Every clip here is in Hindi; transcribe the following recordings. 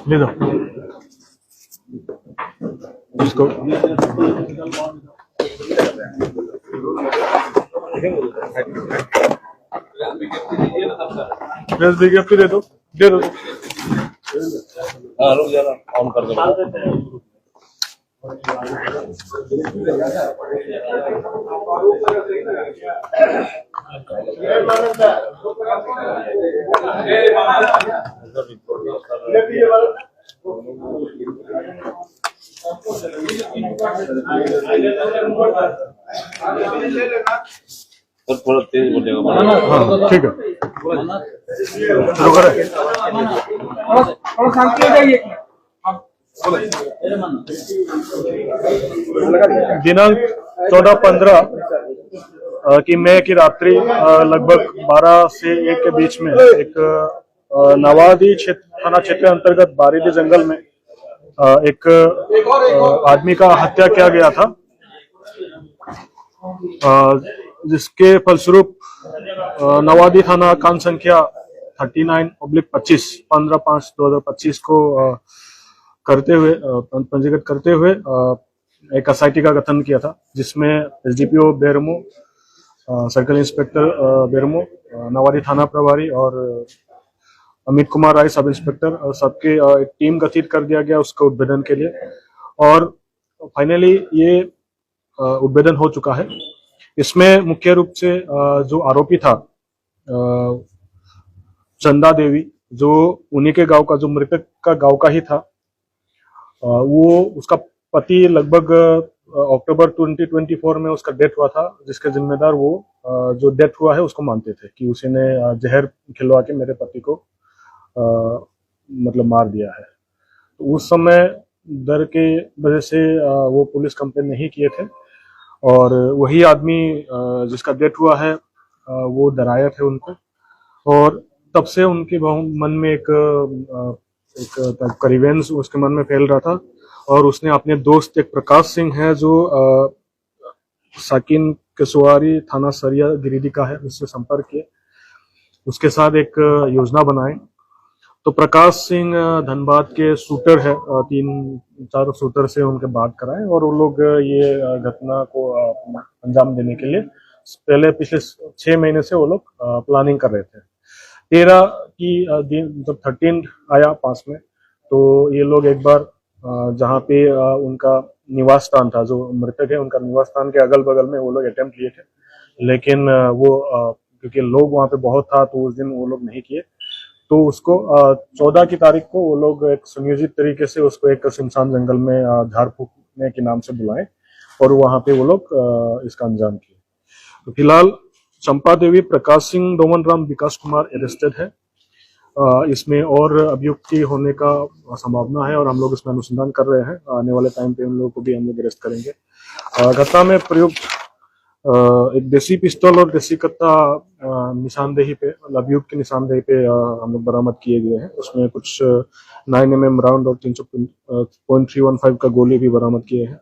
ले दो इसको। प्रेस विज्ञप्ति दे दो, दे दो। हाँ रुक जाना, ऑन कर दो। थोड़ा तेज बोलेगा। हाँ ठीक है, शुरू करें। दिनांक 14-15 की मई की रात्रि लगभग 12 से 1 के बीच में एक नवादी थाना क्षेत्र अंतर्गत बारीदी जंगल में एक आदमी का हत्या किया गया था, जिसके फलस्वरूप नवादी थाना कांड संख्या 39/25 15/5/2025 को करते हुए पंजीकृत करते हुए एक एसआईटी का गठन किया था, जिसमें SDPO Bermo, circle inspector Bermo, Nawadih थाना प्रभारी और अमित कुमार राय सब इंस्पेक्टर और सबके एक टीम गठित कर दिया गया उसका उद्भेदन के लिए। और फाइनली ये उद्भेदन हो चुका है। इसमें मुख्य रूप से जो आरोपी था चंदा देवी, जो उन्हीं के गांव का, जो मृतक का गांव का ही था, वो उसका पति लगभग अक्टूबर 2024 में उसका डेथ हुआ था, जिसके जिम्मेदार वो जो डेथ हुआ है उसको मानते थे कि उसी ने जहर खिलवा के मेरे पति को मतलब मार दिया है। तो उस समय डर के वजह से वो पुलिस कंप्लेन नहीं किए थे, और वही आदमी जिसका डेथ हुआ है वो डराया थे उनको, और तब से उनके मन में एक रिवेंज उसके मन में फैल रहा था। और उसने अपने दोस्त एक प्रकाश सिंह है जो साकिन केसुआरी थाना सरिया गिरिडीह का है, उससे संपर्क किए, उसके साथ एक योजना बनाए। तो प्रकाश सिंह धनबाद के शूटर है, 3-4 शूटर से उनके बात कराए, और वो लोग ये घटना को अंजाम देने के लिए पहले पिछले 6 महीने से वो लोग प्लानिंग कर रहे थे। 13 की दिन जब 13 आया पास में, तो ये लोग एक बार जहाँ पे उनका निवास स्थान था, जो मृतक है उनका निवास स्थान के अगल बगल में वो लोग अटेम्प्ट किए थे, लेकिन वो क्योंकि लोग वहाँ पे बहुत था तो उस दिन वो लोग नहीं किए। तो उसको 14 की तारीख को वो लोग एक सुनियोजित तरीके से उसको एक सुनसान जंगल में झाड़ फूकने के नाम से बुलाए, और वहाँ पे वो लोग इसका अंजाम किए। तो फिलहाल चंपा देवी, प्रकाश सिंह, डोमन राम, विकास कुमार अरेस्टेड है। इसमें और अभियुक्ति होने का संभावना है, और हम लोग इसमें अनुसंधान कर रहे हैं। आने वाले टाइम पे उन लोगों को भी हम लोग अरेस्ट करेंगे। घटना में प्रयुक्त एक देसी पिस्तौल और देसी कत्ता निशानदेही पे, अभियुक्त की निशानदेही पे हम लोग बरामद किए गए हैं। उसमें कुछ 9mm राउंड और 300.315 का गोली भी बरामद किए हैं।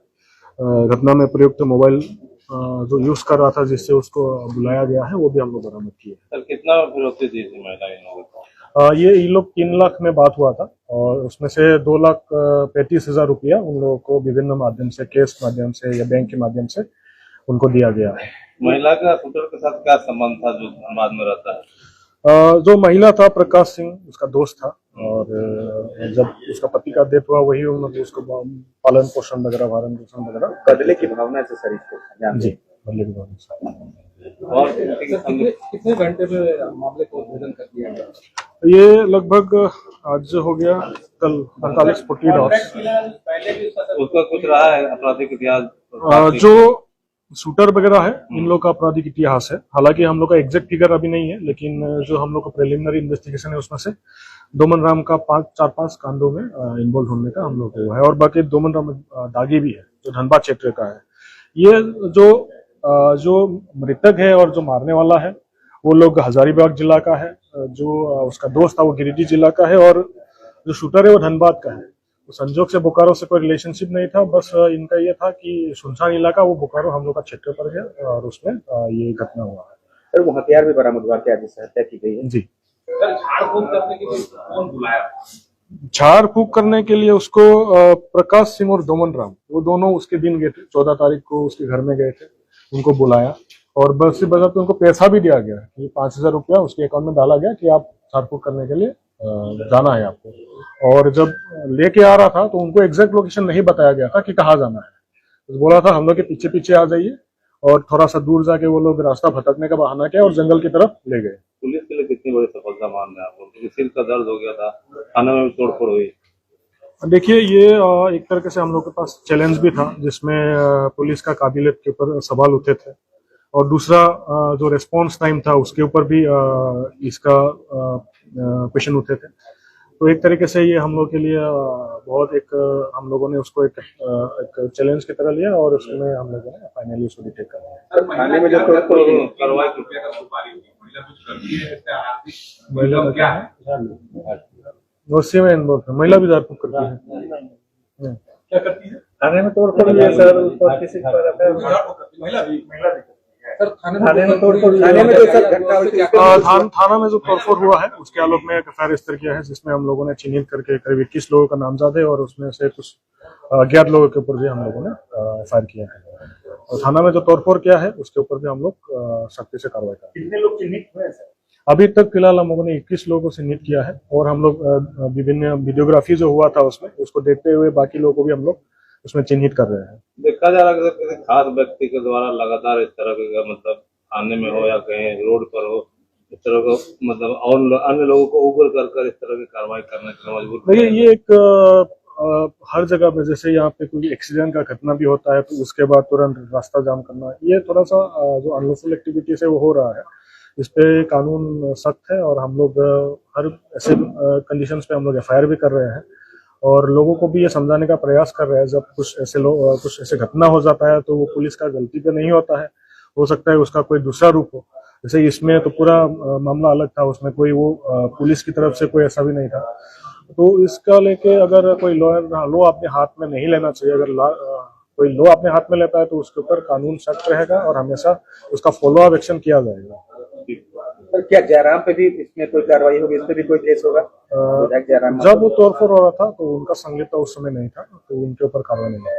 घटना में प्रयुक्त मोबाइल जो यूज कर रहा था जिससे उसको बुलाया गया है, वो भी हम लोग बरामद किए। सर कितना फिरौती दी थी महिला इन लोगों को? ये लोग 3 लाख में बात हुआ था, और उसमें से 2,35,000 रुपया उन लोगों को विभिन्न माध्यम से, केस माध्यम से या बैंक के माध्यम से उनको दिया गया है। महिला का शूटर के साथ क्या संबंध था जो धनबाद में रहता है? जो महिला था प्रकाश सिंह उसका दोस्त था, और जब उसका पति का डेथ हुआ वही उन्होंने उसको पालन पोषण वगैरह, भरण पोषण वगैरह, बदले की भावना से सर इसको जी बदले की भावना से। और कितने घंटे में मामले को उद्भेदन कर दिया गया? ये लगभग आज हो गया, कल 48-40 आवर्स। उसका कुछ रहा है आपराधिक इतिहास? जो शूटर वगैरह है इन लोग का आपराधिक इतिहास है। हालांकि हम लोग का एग्जैक्ट फिगर अभी नहीं है, लेकिन जो हम लोग का प्रिलिमिनरी इन्वेस्टिगेशन है उसमें से डोमन राम का 4-5 कांडों में इन्वॉल्व होने का हम लोग को है, और बाकी डोमन राम दागी भी है जो धनबाद क्षेत्र का है। ये जो मृतक है और जो मारने वाला है वो लोग हजारीबाग जिला का है, जो उसका दोस्त था वो गिरिडीह जिला का है, और जो शूटर है वो धनबाद का है। तो संजोग से बोकारो से कोई रिलेशनशिप नहीं था, बस इनका ये था कि सुनसान इलाका वो बोकारो हम लोग का क्षेत्र पर है, और उसमें ये घटना हुआ है। सर वो हथियार भी बरामद हुआ क्या जिससे हत्या की गई है? जी। सर झाड़ फूक करने के लिए कौन बुलाया? झाड़ फूक करने के लिए उसको प्रकाश सिंह और दोमन राम, वो दोनों उसके दिन गए थे, 14 तारीख को उसके घर में गए थे, उनको बुलाया और बस से बजा पे उनको पैसा भी दिया गया कि 5,000 रुपया उसके अकाउंट में डाला गया कि आप झाड़ फूक करने के लिए जाना है आपको। और जब लेके आ रहा था तो उनको एग्जैक्ट लोकेशन नहीं बताया गया था कि कहाँ जाना है, तो बोला था हम लोग के पीछे पीछे आ जाइए, और थोड़ा सा दूर जाके वो लोग रास्ता भटकने का बहाना किया और जंगल की तरफ ले गए। पुलिस के लिए कितनी बड़ी सफलता मान रहे हैं आप? क्योंकि सिर का दर्द हो गया था, थाने में भी तोड़फोड़ हुई। देखिए ये एक तरीके से हम लोग के पास चैलेंज भी था, जिसमें पुलिस का काबिलियत के ऊपर सवाल उठे थे, और दूसरा जो रिस्पांस टाइम था उसके ऊपर भी इसका क्वेश्चन उठे थे। तो एक तरीके से ये हम लोग के लिए बहुत एक हम लोगों ने उसको एक चैलेंज की तरह लिया और उसमें हम लोगों ने फाइनली उसको डिटेक्ट कर लिया। सर थाने में जो कार्रवाई रुपये का सुपारी महिला कुछ करती है, इसका आर्थिक महिला क्या है? उसी में इन्वॉल्व है, महिला भी झाड़ फूक करती है। क्या करती है? थाने में तोड़फोड़ भी है सर, ऊपर किसी पर महिला भी सर थाने में थाना में जो तोड़फोड़ हुआ है उसके आलोक में एक एफआईआर रजिस्टर किया है, जिसमें हम लोगों ने चिन्हित करके करीब 21 लोगों का नामजद है और उसमें से कुछ अज्ञात लोगों के ऊपर भी हम लोगों ने एफआईआर किया है, और थाना में जो तोड़फोड़ किया है उसके ऊपर भी हम लोग सख्ती से कार्रवाई कर रहे हैं। कितने लोग चिन्हित हुए हैं सर? अभी तक फिलहाल हम लोगों ने 21 लोगों को चिन्हित किया है, और हम लोग विभिन्न वीडियोग्राफी जो हुआ था उसमें उसको देखते हुए बाकी लोगों को भी हम लोग उसमें चिन्हित कर रहे हैं। देखा जा रहा है कि किसी खास व्यक्ति के द्वारा लगातार इस तरह के मतलब थाने में हो या कहीं रोड पर हो, इस तरह का मतलब और अन्य लोगों को उग्र कर इस तरह की कार्रवाई करने के लिए मजबूर। देखिए ये एक हर जगह पे जैसे यहाँ पे कोई एक्सीडेंट का घटना भी होता है तो उसके बाद तुरंत रास्ता जाम करना, ये थोड़ा सा जो अनलॉफुल एक्टिविटी है वो हो रहा है। इस पे कानून सख्त है और हम लोग हर ऐसे कंडीशंस पे हम लोग एफआईआर भी कर रहे हैं, और लोगों को भी ये समझाने का प्रयास कर रहे हैं जब कुछ ऐसे घटना हो जाता है तो वो पुलिस का गलती पे नहीं होता है, हो सकता है उसका कोई दूसरा रूप हो। जैसे इसमें तो पूरा मामला अलग था, उसमें कोई वो पुलिस की तरफ से कोई ऐसा भी नहीं था, तो इसका लेके अगर कोई लॉ अपने हाथ में नहीं लेना चाहिए। अगर कोई लॉ अपने हाथ में लेता है तो उसके ऊपर कानून सख्त रहेगा और हमेशा उसका फॉलो अप एक्शन किया जाएगा। क्या जयराम पे भी इसमें कोई कार्रवाई होगी? इस पे भी कोई केस होगा? जयराम जब वो तोड़फोड़ हो रहा था तो उनका संलिप्तता उस समय नहीं था, तो उनके ऊपर कार्रवाई नहीं हुई।